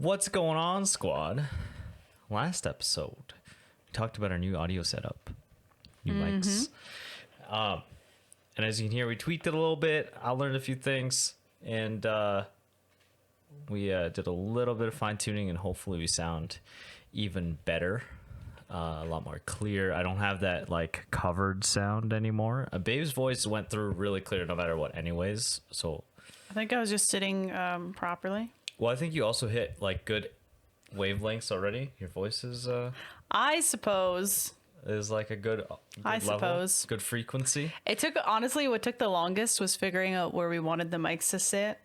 What's going on, squad? Last episode, we talked about our new audio setup, new mics. And as you can hear, we tweaked it a little bit. I learned a few things, and we did a little bit of fine tuning, and hopefully we sound even better, a lot more clear. I don't have that like covered sound anymore. Babe's voice went through really clear no matter what anyways, so I think I was just sitting properly. well, I think you also hit like good wavelengths already. Your voice is I suppose. Like a good I level, suppose. good frequency. It took, honestly, what took the longest was figuring out where we wanted the mics to sit,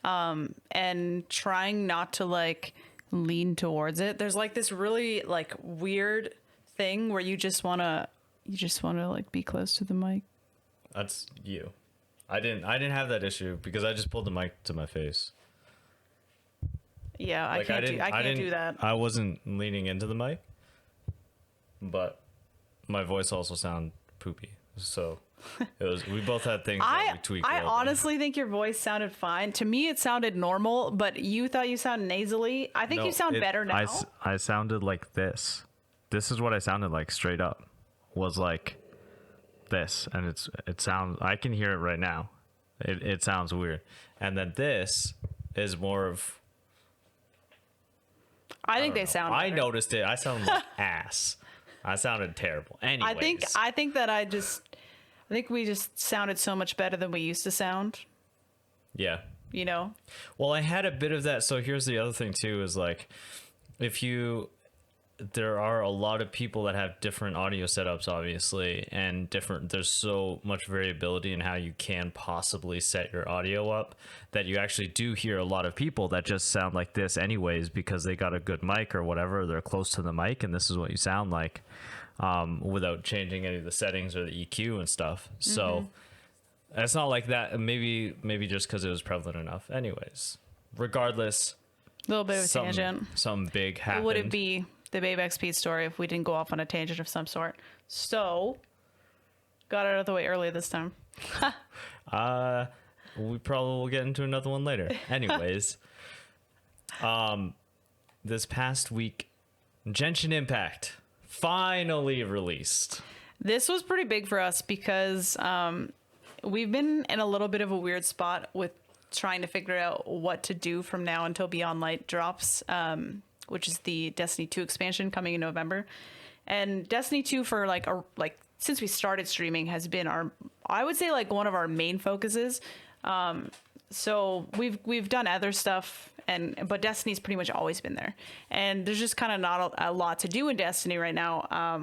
and trying not to like lean towards it. There's like this really like weird thing where you just wanna like be close to the mic. That's you. I didn't have that issue because I just pulled the mic to my face. Yeah, I can't do that. I wasn't leaning into the mic, but my voice also sounded poopy. So it was. We both had things that we tweaked. I honestly think your voice sounded fine. To me, it sounded normal, but you thought you sounded nasally. I think you sound better now. I sounded like this. This is what I sounded like straight up. Was like this, and it sounds. I can hear it right now. It sounds weird, and then this is more of. I think they sound better. I noticed it. I sounded like ass. I sounded terrible. Anyways. I think we just sounded so much better than we used to sound. Yeah. You know? Well, I had a bit of that. So here's the other thing too, is like, there are a lot of people that have different audio setups, obviously, and there's so much variability in how you can possibly set your audio up that you actually do hear a lot of people that just sound like this anyways because they got a good mic or whatever. They're close to the mic and this is what you sound like, without changing any of the settings or the EQ and stuff. So it's not like that. Maybe just because it was prevalent enough. Anyways, regardless, A little bit of a tangent. Some big happened. Would it be the BabexPete story if we didn't go off on a tangent of some sort? So, got it out of the way early this time. We probably will get into another one later. Anyways, this past week, Genshin Impact finally released. This was pretty big for us because we've been in a little bit of a weird spot with trying to figure out what to do from now until Beyond Light drops, which is the Destiny 2 expansion coming in November. And Destiny 2 for since we started streaming has been I would say like one of our main focuses. So we've done other stuff but Destiny's pretty much always been there. And there's just kind of not a lot to do in Destiny right now.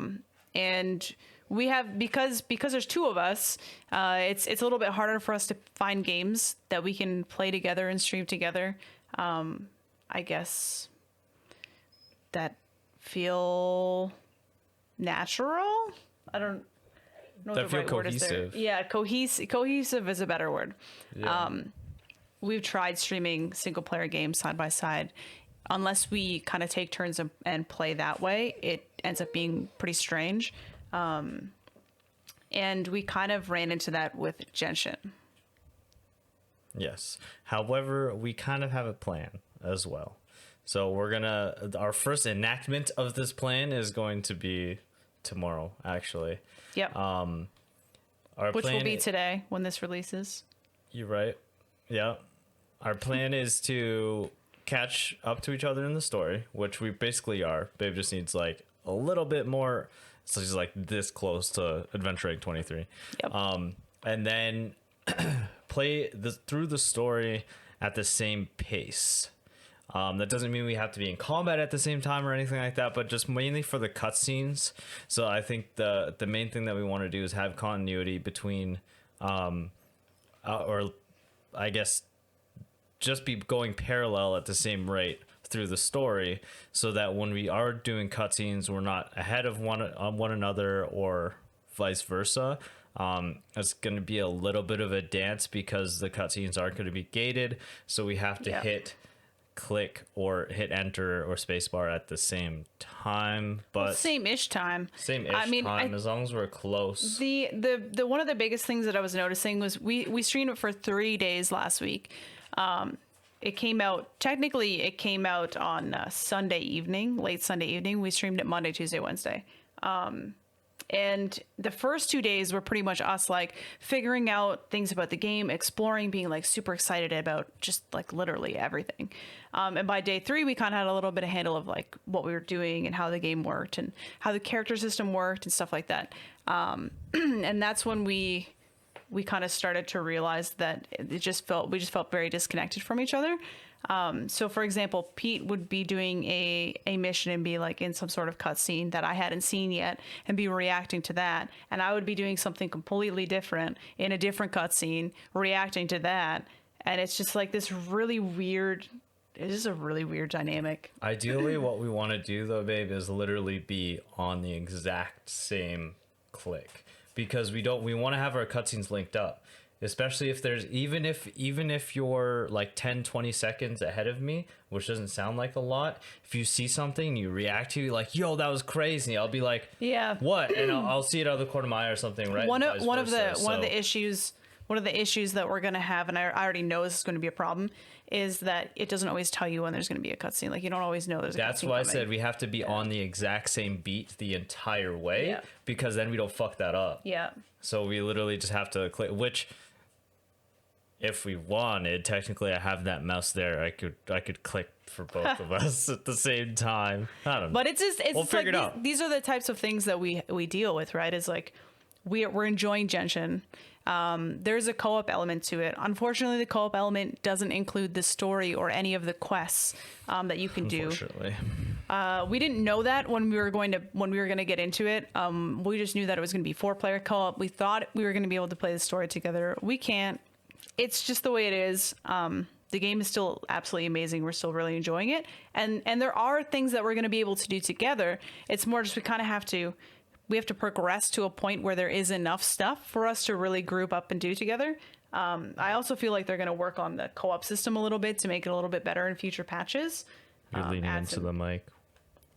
And we have, because there's two of us, it's a little bit harder for us to find games that we can play together and stream together. I guess that feel natural. I don't know that the right word is there. Yeah, cohesive is a better word. Yeah. We've tried streaming single player games side by side. Unless we kind of take turns and play that way, it ends up being pretty strange. And we kind of ran into that with Genshin. Yes. However, we kind of have a plan as well. So our first enactment of this plan is going to be tomorrow, actually. Yep. Which will be today when this releases. You're right. Yeah. Our plan is to catch up to each other in the story, which we basically are. Babe just needs like a little bit more. So she's like this close to Adventure Egg 23. Yep. And then play through the story at the same pace. That doesn't mean we have to be in combat at the same time or anything like that, but just mainly for the cutscenes. So I think the main thing that we want to do is have continuity between, or I guess just be going parallel at the same rate through the story, so that when we are doing cutscenes, we're not ahead of one another or vice versa. It's going to be a little bit of a dance because the cutscenes aren't going to be gated, so we have to hit click or hit enter or spacebar at the same time, but same-ish time. Time, as long as we're close. The one of the biggest things that I was noticing was we streamed it for 3 days last week. it came out, technically it came out on Sunday evening, late Sunday evening. We streamed it Monday, Tuesday, Wednesday. And the first 2 days were pretty much us like figuring out things about the game, exploring, being like super excited about just like literally everything. And by day 3, we kind of had a little bit of handle of like what we were doing and how the game worked and how the character system worked and stuff like that. And that's when we kind of started to realize that we just felt very disconnected from each other. So for example, Pete would be doing a mission and be like in some sort of cutscene that I hadn't seen yet and be reacting to that. And I would be doing something completely different in a different cutscene, reacting to that. And it's just like this really weird, it is a really weird dynamic. Ideally, what we want to do though, babe, is literally be on the exact same click, because we want to have our cutscenes linked up. Especially if there's even if you're like 10-20 seconds ahead of me, which doesn't sound like a lot, if you see something you react to, like, yo, that was crazy, I'll be like, yeah, what? And I'll see it out of the corner of my eye or something, right? One of the issues that we're going to have, and I already know this is going to be a problem, is that it doesn't always tell you when there's going to be a cutscene. Like, you don't always know there's a cutscene. That's why I said we have to be on the exact same beat the entire way, because then we don't fuck that up. Yeah. So we literally just have to click, which, if we wanted, technically I have that mouse there. I could click for both of us at the same time. I don't know. But it's we'll figure it out. These are the types of things that we deal with, right? Is like we're enjoying Genshin. There's a co-op element to it. Unfortunately, the co-op element doesn't include the story or any of the quests that you can do. Unfortunately. We didn't know that when we were going to get into it. We just knew that it was going to be 4-player co-op. We thought we were going to be able to play the story together. We can't. It's just the way it is. The game is still absolutely amazing. We're still really enjoying it. And there are things that we're going to be able to do together. It's more just we have to progress to a point where there is enough stuff for us to really group up and do together. I also feel like they're going to work on the co-op system a little bit to make it a little bit better in future patches. You're leaning into the mic.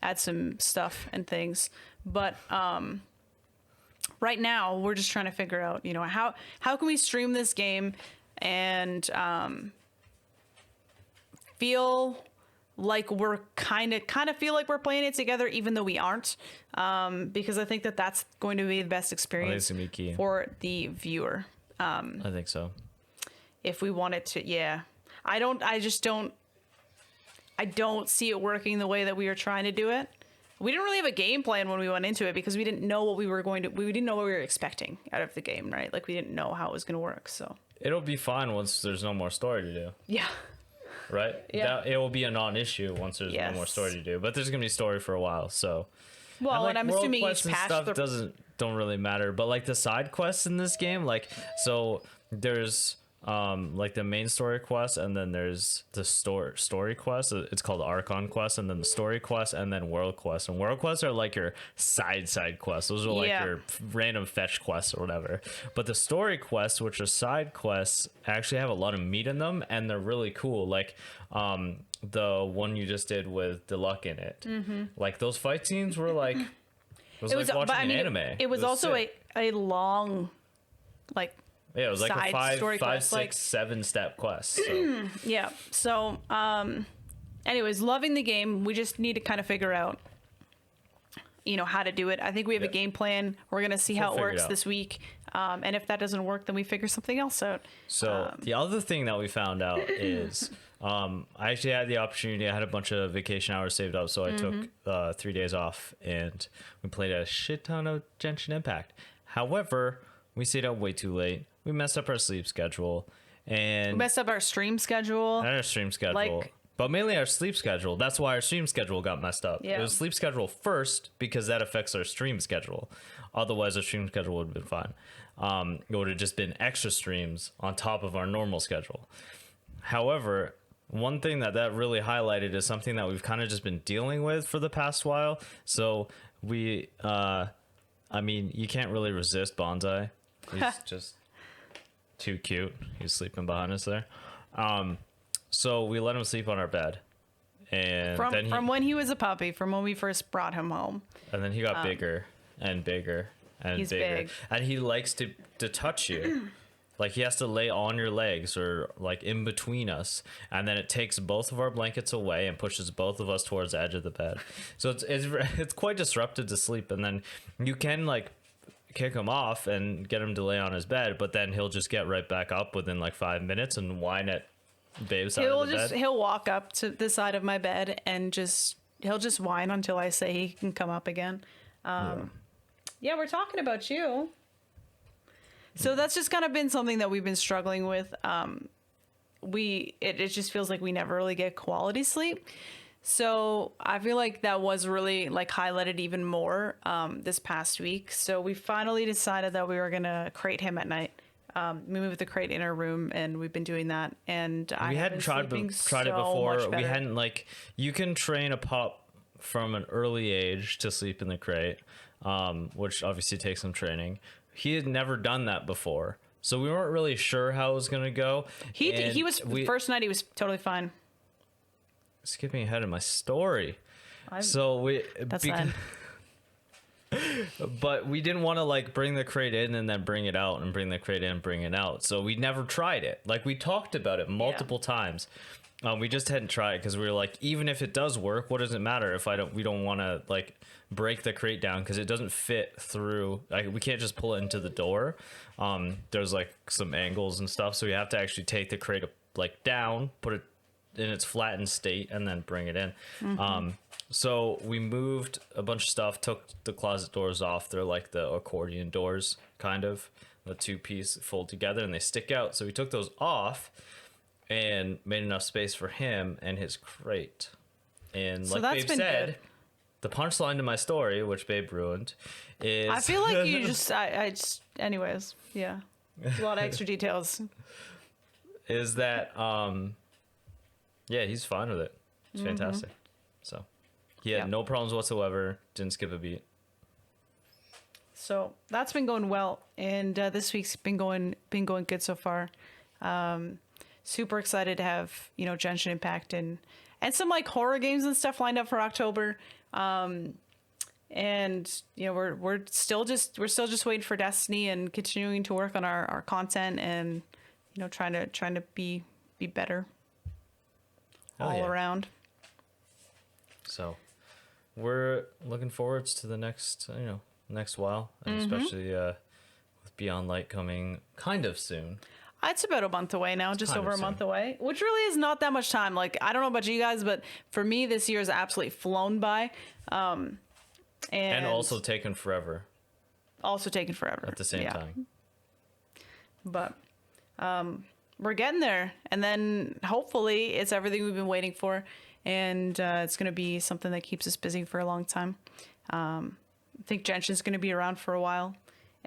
Add some stuff and things. But right now, we're just trying to figure out, how can we stream this game and feel like we're kind of feel like we're playing it together, even though we aren't, because I think that that's going to be the best experience for the viewer. I think so. If we wanted to, yeah, I don't see it working the way that we were trying to do it. We didn't really have a game plan when we went into it because we didn't know what we didn't know what we were expecting out of the game, right? Like, we didn't know how it was going to work. So it'll be fine once there's no more story to do. Yeah. Right? Yeah. It will be a non-issue once there's no more story to do. But there's going to be story for a while, so. Well, and I'm assuming each patch stuff don't really matter, but like the side quests in this game, like, so there's like the main story quest, and then there's the story quest. It's called Archon quest, and then the story quest, and then world quest. And world quests are like your side quests. Those are like your random fetch quests or whatever. But the story quests, which are side quests, actually have a lot of meat in them, and they're really cool. Like the one you just did with Deluxe in it. Mm-hmm. Like, those fight scenes were like, it was like watching an anime. It was also a long, like. Yeah, it was like a 5, 6, 7 step quest. So. Yeah. So, anyways, loving the game. We just need to kind of figure out, how to do it. I think we have a game plan. We're going to see how it works this week. And if that doesn't work, then we figure something else out. So the other thing that we found out is I actually had the opportunity. I had a bunch of vacation hours saved up. So I took 3 days off and we played a shit ton of Genshin Impact. However, we stayed up way too late. We messed up our sleep schedule, and we messed up our stream schedule. And our stream schedule, but mainly our sleep schedule. That's why our stream schedule got messed up. Yeah. It was sleep schedule first because that affects our stream schedule. Otherwise, our stream schedule would have been fine. It would have just been extra streams on top of our normal schedule. However, one thing that really highlighted is something that we've kind of just been dealing with for the past while. So we, I mean, you can't really resist Bonsai. He's just too cute. He's sleeping behind us there. So we let him sleep on our bed, and from when he was a puppy, from when we first brought him home. And then he got bigger and bigger and he's bigger, big. and he likes to touch you. Like he has to lay on your legs or like in between us, and then it takes both of our blankets away and pushes both of us towards the edge of the bed. So it's quite disruptive to sleep. And then you can like kick him off and get him to lay on his bed, but then he'll just get right back up within like 5 minutes and whine at Babe's side of the bed. He'll walk up to the side of my bed and he'll just whine until I say he can come up again. Yeah, we're talking about you. So that's just kind of been something that we've been struggling with. It just feels like we never really get quality sleep. So I feel like that was really like highlighted even more this past week. So we finally decided that we were gonna crate him at night. We moved the crate in our room, and we've been doing that. And we hadn't tried it before. We hadn't like you can train a pup from an early age to sleep in the crate, which obviously takes some training. He had never done that before, so we weren't really sure how it was gonna go. The first night he was totally fine. Skipping ahead of my story. That's fine. But we didn't want to like bring the crate in and then bring it out and bring the crate in and bring it out. So we never tried it. Like we talked about it multiple times. We just hadn't tried it because we were like, even if it does work, what does it matter if we don't want to like break the crate down because it doesn't fit through. Like we can't just pull it into the door. There's like some angles and stuff, so we have to actually take the crate like down, put it in its flattened state, and then bring it in. So we moved a bunch of stuff, took the closet doors off. They're like the accordion doors, kind of. The two-piece fold together and they stick out. So we took those off and made enough space for him and his crate. And like Babe said, good. The punchline to my story, which Babe ruined, is... I feel like you just... I just... Anyways, yeah. A lot of extra details. Is that... yeah, he's fine with it. It's fantastic. So he had no problems whatsoever. Didn't skip a beat. So that's been going well, and this week's been going good so far. Super excited to have Genshin Impact and some like horror games and stuff lined up for October. And we're still just waiting for Destiny and continuing to work on our content and trying to be better all around. So we're looking forward to the next while, and especially with Beyond Light coming kind of soon. It's about a month away now, just over a month away, which really is not that much time. Like, I don't know about you guys, but for me, this year has absolutely flown by. And also taken forever. At the same time. But we're getting there. And then hopefully it's everything we've been waiting for. And it's going to be something that keeps us busy for a long time. I think Genshin's going to be around for a while.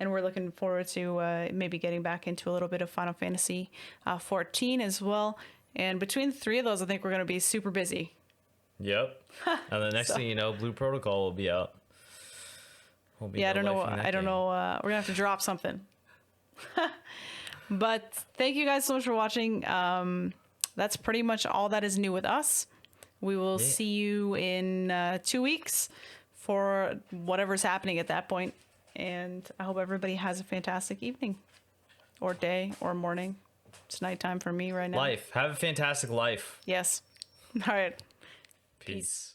And we're looking forward to maybe getting back into a little bit of Final Fantasy 14 as well. And between the three of those, I think we're going to be super busy. Yep. And the next thing you know, Blue Protocol will be out. I don't know. We're going to have to drop something. But thank you guys so much for watching. That's pretty much all that is new with us. We will see you in 2 weeks for whatever's happening at that point. And I hope everybody has a fantastic evening or day or morning. It's nighttime for me right now. Have a fantastic life. Yes. All right. Peace.